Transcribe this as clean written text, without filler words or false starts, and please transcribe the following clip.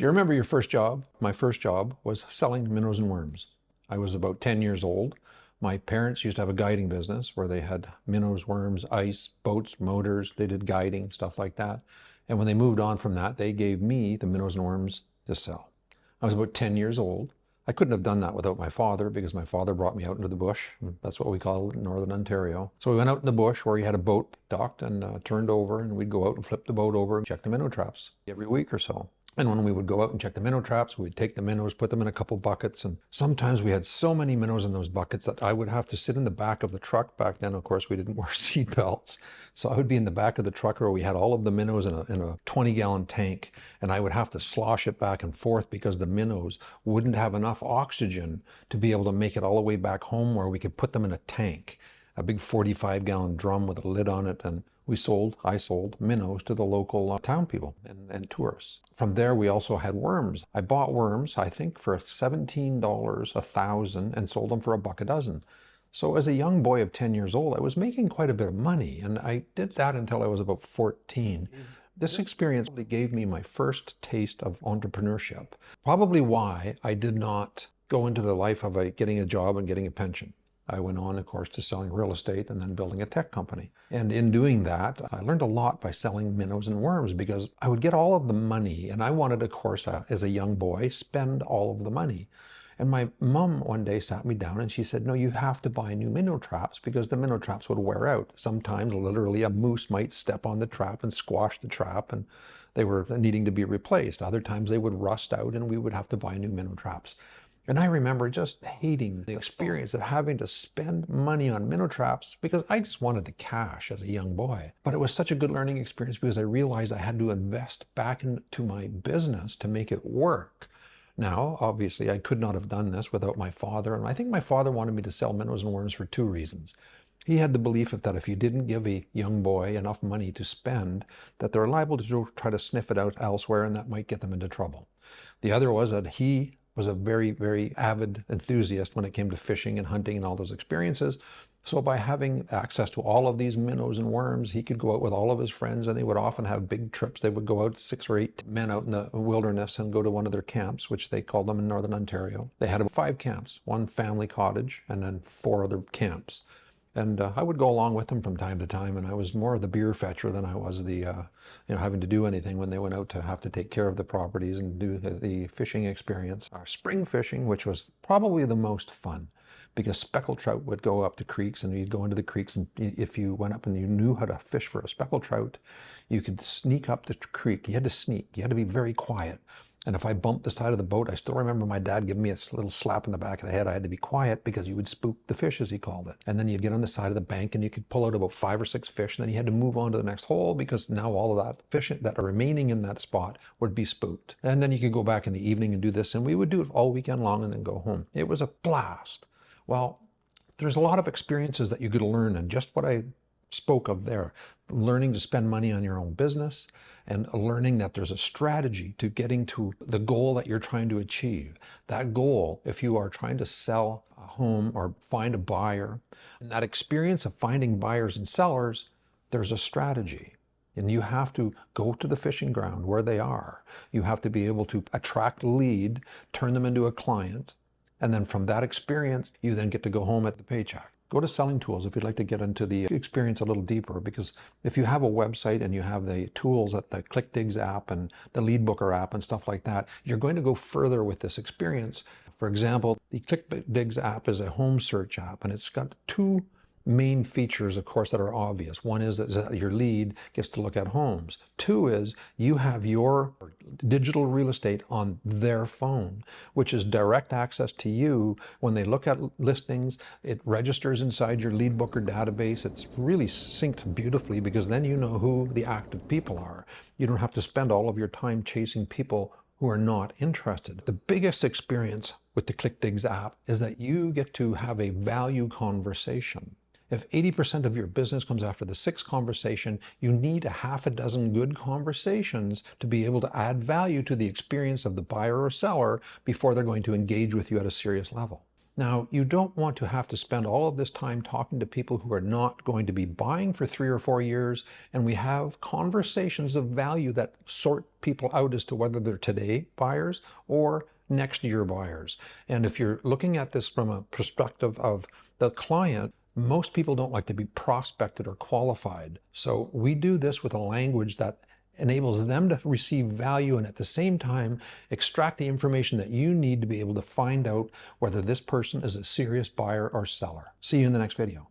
Do you remember your first job? My first job was selling minnows and worms. I was about 10 years old. My parents used to have a guiding business where they had minnows, worms, ice, boats, motors. They did guiding, stuff like that. And when they moved on from that, they gave me the minnows and worms to sell. I was about 10 years old. I couldn't have done that without my father because my father brought me out into the bush. That's what we call it in Northern Ontario. So we went out in the bush where he had a boat docked and turned over, and we'd go out and flip the boat over and check the minnow traps every week or so. And when we would go out and check the minnow traps, we'd take the minnows, put them in a couple buckets. And sometimes we had so many minnows in those buckets that I would have to sit in the back of the truck. Back then, of course, we didn't wear seat belts. So I would be in the back of the truck where we had all of the minnows in a 20-gallon tank. And I would have to slosh it back and forth because the minnows wouldn't have enough oxygen to be able to make it all the way back home where we could put them in a tank, a big 45-gallon drum with a lid on it. And I sold minnows to the local town people and tourists. From there, we also had worms. I bought worms, I think, for $17 a thousand and sold them for $1 a dozen. So as a young boy of 10 years old, I was making quite a bit of money, and I did that until I was about 14. This experience really gave me my first taste of entrepreneurship. Probably why I did not go into the life of getting a job and getting a pension. I went on, of course, to selling real estate and then building a tech company. And in doing that, I learned a lot by selling minnows and worms because I would get all of the money, and I wanted, of course, as a young boy, spend all of the money. And my mom one day sat me down and she said, no, you have to buy new minnow traps because the minnow traps would wear out. Sometimes literally a moose might step on the trap and squash the trap and they were needing to be replaced. Other times they would rust out and we would have to buy new minnow traps. And I remember just hating the experience of having to spend money on minnow traps because I just wanted the cash as a young boy. But it was such a good learning experience because I realized I had to invest back into my business to make it work. Now, obviously, I could not have done this without my father. And I think my father wanted me to sell minnows and worms for two reasons. He had the belief that if you didn't give a young boy enough money to spend, that they're liable to try to sniff it out elsewhere and that might get them into trouble. The other was that he was a very, very avid enthusiast when it came to fishing and hunting and all those experiences. So by having access to all of these minnows and worms, he could go out with all of his friends and they would often have big trips. They would go out 6 or 8 men out in the wilderness and go to one of their camps, which they called them in Northern Ontario. They had about 5 camps, 1 family cottage and then 4 other camps. And I would go along with them from time to time, and I was more of the beer fetcher than I was the, having to do anything when they went out to have to take care of the properties and do the fishing experience. Our spring fishing, which was probably the most fun, because speckled trout would go up the creeks, and you'd go into the creeks, and if you went up and you knew how to fish for a speckled trout, you could sneak up the creek. You had to sneak. You had to be very quiet. And if I bumped the side of the boat, I still remember my dad giving me a little slap in the back of the head. I had to be quiet because you would spook the fish, as he called it. And then you'd get on the side of the bank and you could pull out about 5 or 6 fish. And then you had to move on to the next hole because now all of that fish that are remaining in that spot would be spooked. And then you could go back in the evening and do this. And we would do it all weekend long and then go home. It was a blast. Well, there's a lot of experiences that you could learn, and just what I spoke of there, learning to spend money on your own business and learning that there's a strategy to getting to the goal that you're trying to achieve. That goal, if you are trying to sell a home or find a buyer, and that experience of finding buyers and sellers, there's a strategy. And you have to go to the fishing ground where they are. You have to be able to attract a lead, turn them into a client, and then from that experience, you then get to go home at the paycheck. Go to Selling Tools if you'd like to get into the experience a little deeper, because if you have a website and you have the tools at the ClickDigs app and the Lead Booker app and stuff like that, you're going to go further with this experience. For example, the ClickDigs app is a home search app, and it's got 2 main features, of course, that are obvious. One is that your lead gets to look at homes. 2 is you have your digital real estate on their phone, which is direct access to you. When they look at listings, it registers inside your Lead Booker database. It's really synced beautifully because then you know who the active people are. You don't have to spend all of your time chasing people who are not interested. The biggest experience with the ClickDigs app is that you get to have a value conversation. If 80% of your business comes after the 6th conversation, you need a half a dozen good conversations to be able to add value to the experience of the buyer or seller before they're going to engage with you at a serious level. Now, you don't want to have to spend all of this time talking to people who are not going to be buying for 3 or 4 years, and we have conversations of value that sort people out as to whether they're today buyers or next year buyers. And if you're looking at this from a perspective of the client, most people don't like to be prospected or qualified. So we do this with a language that enables them to receive value and at the same time extract the information that you need to be able to find out whether this person is a serious buyer or seller. See you in the next video.